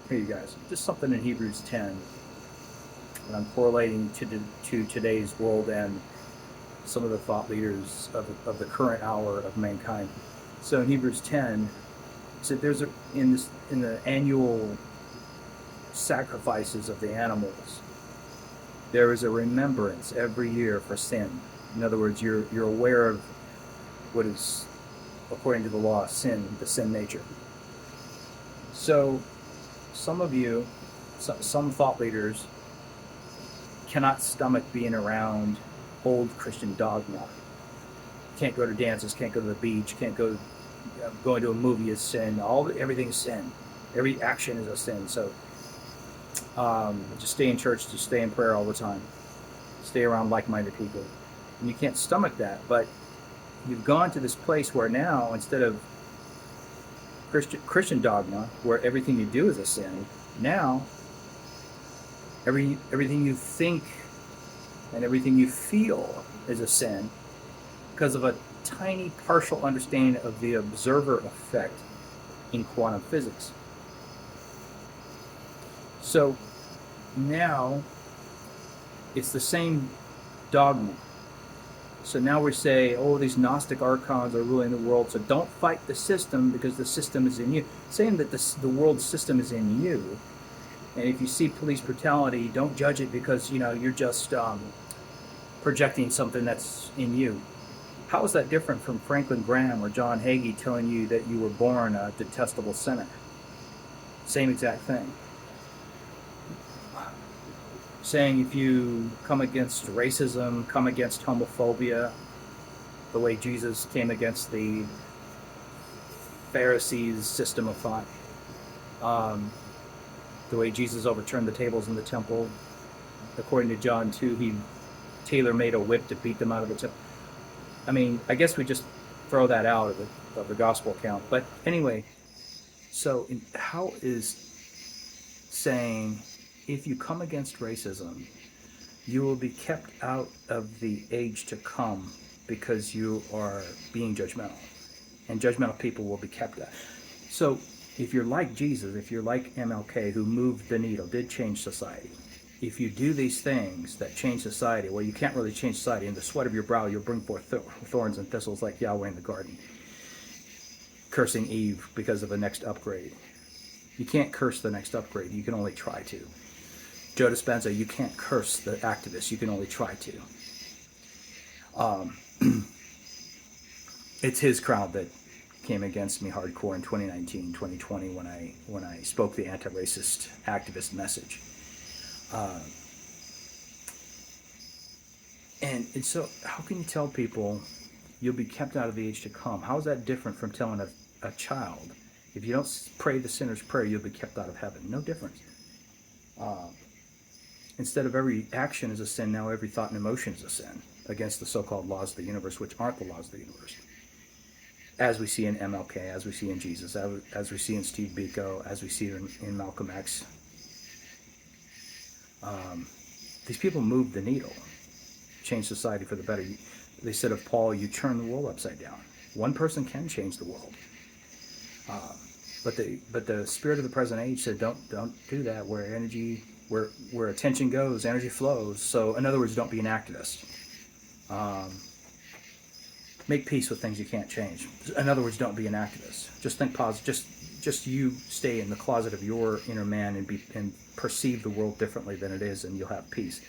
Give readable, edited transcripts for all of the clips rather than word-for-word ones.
Here, you guys, just something in Hebrews 10 that I'm correlating to today's world and some of the thought leaders of the current hour of mankind. So in Hebrews 10, so there's in the annual sacrifices of the animals, there is a remembrance every year for sin. In other words, you're aware of what is, according to the law, sin, the sin nature. So some of you, some thought leaders, cannot stomach being around old Christian dogma. Can't go to dances, can't go to the beach, can't go. Going to a movie is sin. Everything is sin. Every action is a sin. So just stay in church, just stay in prayer all the time. Stay around like-minded people. And you can't stomach that, but you've gone to this place where now, instead of Christian dogma, where everything you do is a sin, now everything you think and everything you feel is a sin because of a tiny partial understanding of the observer effect in quantum physics. So now it's the same dogma. So now we say, oh, these Gnostic archons are ruling the world, so don't fight the system because the system is in you. Saying that the world system is in you, and if you see police brutality, don't judge it because you're just projecting something that's in you. How is that different from Franklin Graham or John Hagee telling you that you were born a detestable sinner? Same exact thing. Saying if you come against racism, come against homophobia, the way Jesus came against the Pharisees' system of thought, the way Jesus overturned the tables in the temple. According to John 2, he tailor-made a whip to beat them out of the temple. I mean, I guess we just throw that out of the gospel account. But anyway, so how is saying if you come against racism, you will be kept out of the age to come because you are being judgmental, and judgmental people will be kept out. So if you're like Jesus, if you're like MLK, who moved the needle, did change society, if you do these things that change society, well, you can't really change society. In the sweat of your brow, you'll bring forth thorns and thistles like Yahweh in the garden, cursing Eve because of the next upgrade. You can't curse the next upgrade. You can only try to. Joe Dispenza, you can't curse the activists. You can only try to. It's his crowd that came against me hardcore in 2019, 2020 when I spoke the anti-racist activist message. And so how can you tell people you'll be kept out of the age to come? How is that different from telling a child, if you don't pray the sinner's prayer, you'll be kept out of heaven? No difference. Instead of every action is a sin, now every thought and emotion is a sin against the so-called laws of the universe, which aren't the laws of the universe. As we see in MLK, as we see in Jesus, as we see in Steve Biko, as we see in Malcolm X. These people moved the needle, changed society for the better. They said of Paul, you turn the world upside down. One person can change the world. But the spirit of the present age said, don't do that. Where attention goes, energy flows. So in other words, don't be an activist. Make peace with things you can't change. In other words, don't be an activist. Just think positive. Just you stay in the closet of your inner man and perceive the world differently than it is, and you'll have peace.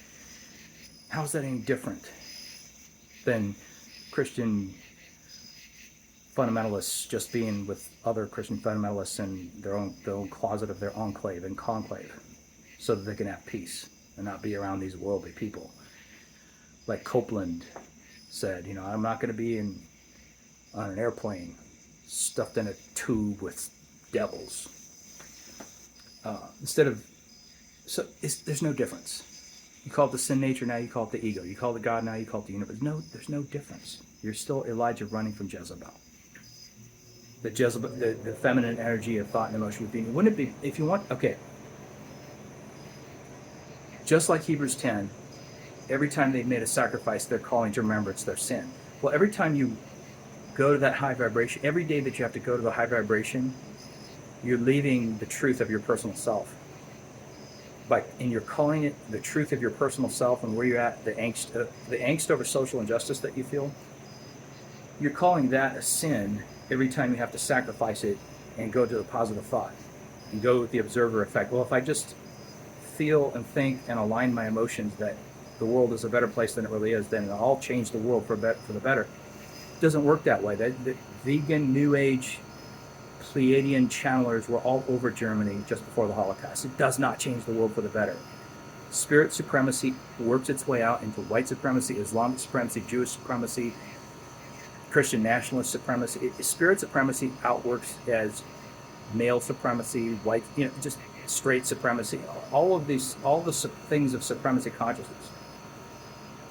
How is that any different than Christian fundamentalists just being with other Christian fundamentalists in their own closet of their enclave and conclave, so that they can have peace and not be around these worldly people? Like Copeland said, I'm not going to be on an airplane stuffed in a tube with devils. There's no difference. You call it the sin nature, now you call it the ego. You call it God, now you call it the universe. No, there's no difference. You're still Elijah running from Jezebel. The feminine energy of thought and emotion being. Wouldn't it be, if you want, okay, just like Hebrews 10, every time they made a sacrifice, they're calling to remembrance their sin. Well, every time you go to that high vibration, every day that you have to go to the high vibration, you're leaving the truth of your personal self. And you're calling it the truth of your personal self and where you're at, the angst over social injustice that you feel, you're calling that a sin every time you have to sacrifice it and go to the positive thought and go with the observer effect. Well, if I just feel and think and align my emotions that the world is a better place than it really is, then I'll change the world for the better. It doesn't work that way. The vegan, New Age, Pleiadian channelers were all over Germany just before the Holocaust. It does not change the world for the better. Spirit supremacy works its way out into white supremacy, Islamic supremacy, Jewish supremacy, Christian nationalist supremacy. Spirit supremacy outworks as male supremacy, white, just straight supremacy. All the things of supremacy consciousness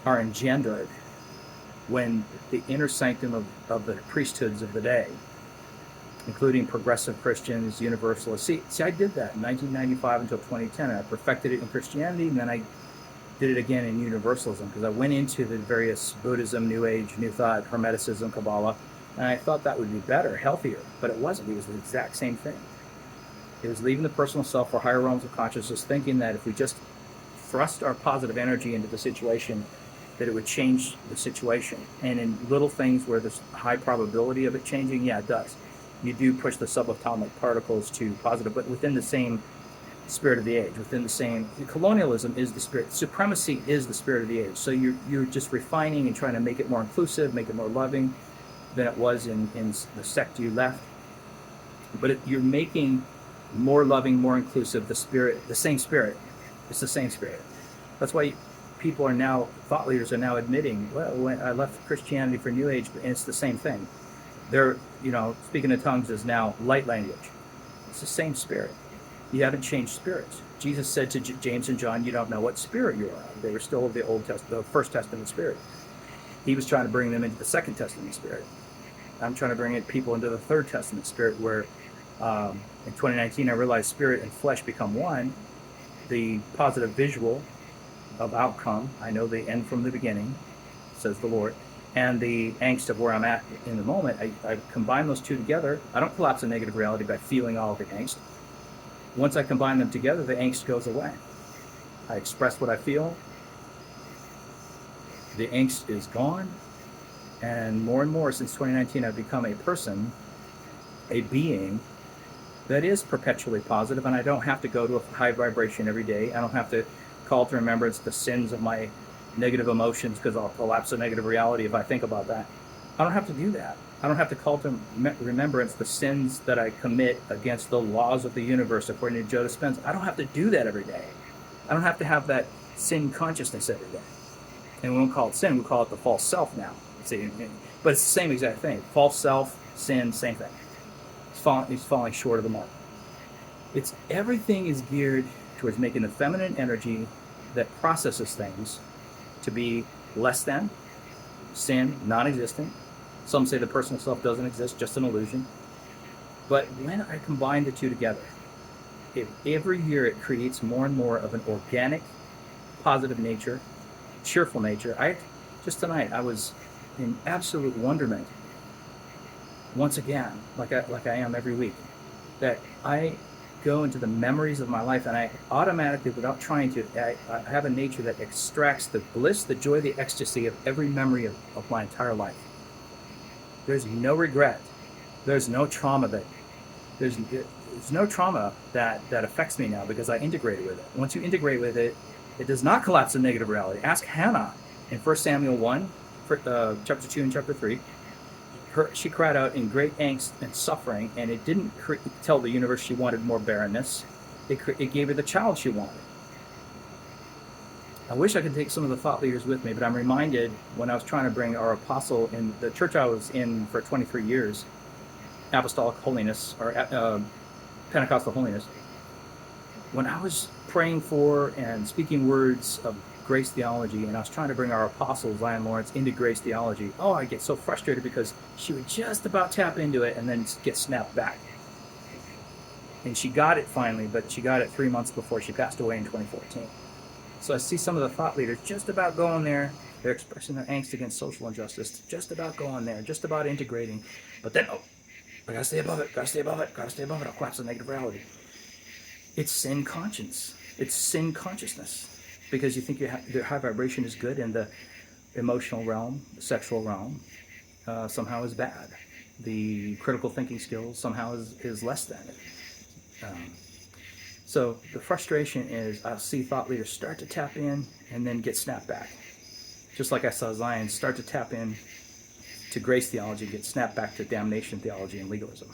are engendered when the inner sanctum of the priesthoods of the day, including progressive Christians, universalists. See, I did that in 1995 until 2010. I perfected it in Christianity, and then I did it again in universalism because I went into the various Buddhism, New Age, New Thought, Hermeticism, Kabbalah, and I thought that would be better, healthier, but it wasn't. It was the exact same thing. It was leaving the personal self for higher realms of consciousness, thinking that if we just thrust our positive energy into the situation, that it would change the situation. And in little things where there's high probability of it changing, yeah, it does. You do push the subatomic particles to positive, but within the same spirit of the age, within the same. Colonialism is the spirit. Supremacy is the spirit of the age. So you're just refining and trying to make it more inclusive, make it more loving than it was in the sect you left. But you're making more loving, more inclusive, the spirit, the same spirit. It's the same spirit. That's why people are now, thought leaders are now admitting, well, when I left Christianity for New Age, and it's the same thing. They're, speaking in tongues is now light language. It's the same spirit. You haven't changed spirits. Jesus said to James and John, you don't know what spirit you are. They were still of the First Testament spirit. He was trying to bring them into the Second Testament spirit. I'm trying to bring people into the Third Testament spirit where in 2019 I realized spirit and flesh become one. The positive visual of outcome, I know the end from the beginning, says the Lord, and the angst of where I'm at in the moment, I combine those two together. I don't collapse a negative reality by feeling all of the angst. Once I combine them together, the angst goes away. I express what I feel. The angst is gone. And more since 2019, I've become a person, a being that is perpetually positive, and I don't have to go to a high vibration every day. I don't have to call to remembrance the sins of my negative emotions because I'll collapse a negative reality if I think about that. I don't have to do that. I don't have to call to remembrance the sins that I commit against the laws of the universe, according to Joe Dispenza. I don't have to do that every day. I don't have to have that sin consciousness every day. And we won't call it sin, we call it the false self now. See, but it's the same exact thing. False self, sin, same thing. He's falling short of the mark. Everything is geared towards making the feminine energy that processes things to be less than, sin, non-existent. Some say the personal self doesn't exist, just an illusion. But when I combine the two together, every year it creates more and more of an organic, positive nature, cheerful nature. Just tonight, I was in absolute wonderment, once again, like I am every week, that I go into the memories of my life and I automatically, without trying to, I have a nature that extracts the bliss, the joy, the ecstasy of every memory of my entire life. There's no regret. There's no trauma there's no trauma that affects me now because I integrated with it. Once you integrate with it, it does not collapse in negative reality. Ask Hannah in 1 Samuel 1, chapter 2 and chapter 3. She cried out in great angst and suffering, and it didn't tell the universe she wanted more barrenness. It gave her the child she wanted. I wish I could take some of the thought leaders with me, but I'm reminded when I was trying to bring our apostle in the church I was in for 23 years, Apostolic Holiness, or Pentecostal Holiness, when I was praying for and speaking words of grace theology, and I was trying to bring our apostle, Zion Lawrence, into grace theology, I get so frustrated because she would just about tap into it and then get snapped back. And she got it finally, but she got it 3 months before she passed away in 2014. So I see some of the thought leaders just about going there. They're expressing their angst against social injustice, just about going there, just about integrating. But then, I gotta stay above it, gotta stay above it, gotta stay above it, I'll collapse the negative reality. It's sin conscience. It's sin consciousness. Because you think the high vibration is good and the emotional realm, the sexual realm, somehow is bad. The critical thinking skills somehow is less than it. So the frustration is I'll see thought leaders start to tap in and then get snapped back. Just like I saw Zion start to tap in to grace theology, get snapped back to damnation theology and legalism.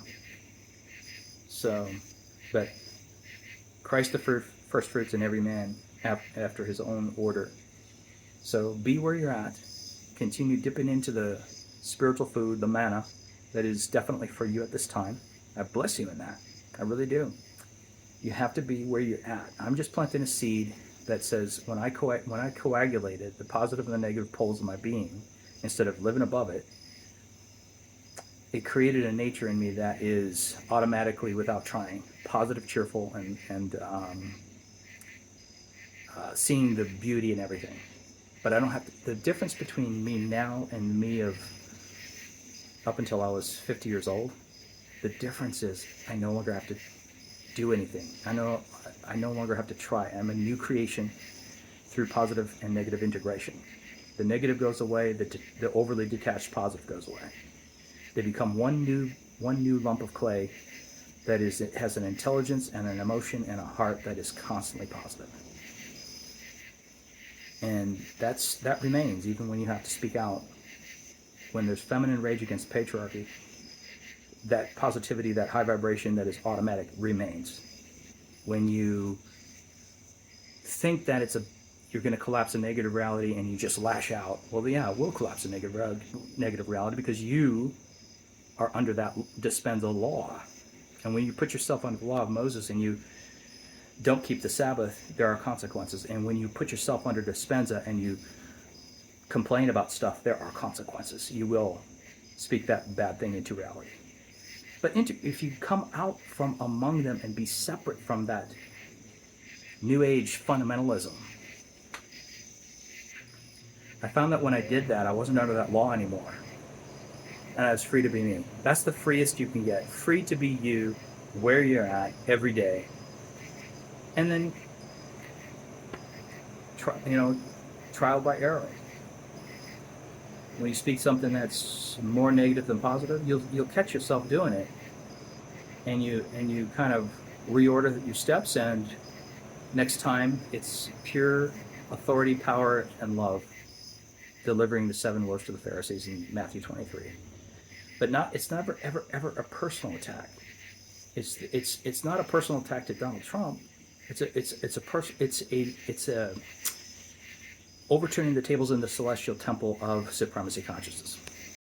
So, but Christ the first fruits in every man after his own order. So be where you're at. Continue dipping into the spiritual food, the manna, that is definitely for you at this time. I bless you in that. I really do. You have to be where you're at. I'm just planting a seed that says when I coagulated the positive and the negative poles of my being, instead of living above it, it created a nature in me that is automatically, without trying, positive, cheerful, and seeing the beauty in everything. But I don't have to. The difference between me now and me of up until I was 50 years old, the difference is I no longer have to do anything. I no longer have to try. I'm a new creation through positive and negative integration. The negative goes away, the overly detached positive goes away. They become one new lump of clay that it has an intelligence and an emotion and a heart that is constantly positive. And that remains even when you have to speak out. When there's feminine rage against patriarchy, that positivity, that high vibration that is automatic remains. When you think that you're going to collapse a negative reality and you just lash out, well, yeah, we'll collapse a negative reality because you are under that Dispenza law. And when you put yourself under the law of Moses and you don't keep the Sabbath, there are consequences. And when you put yourself under Dispenza and you complain about stuff, there are consequences. You will speak that bad thing into reality. But if you come out from among them and be separate from that New Age fundamentalism, I found that when I did that, I wasn't under that law anymore. And I was free to be me. That's the freest you can get. Free to be you, where you're at, every day. And then, trial by error. When you speak something that's more negative than positive, you'll catch yourself doing it. And you kind of reorder your steps, and next time it's pure authority, power, and love, delivering the 7 woes to the Pharisees in Matthew 23. But it's never ever a personal attack. It's not a personal attack to Donald Trump. It's a overturning the tables in the celestial temple of supremacy consciousness.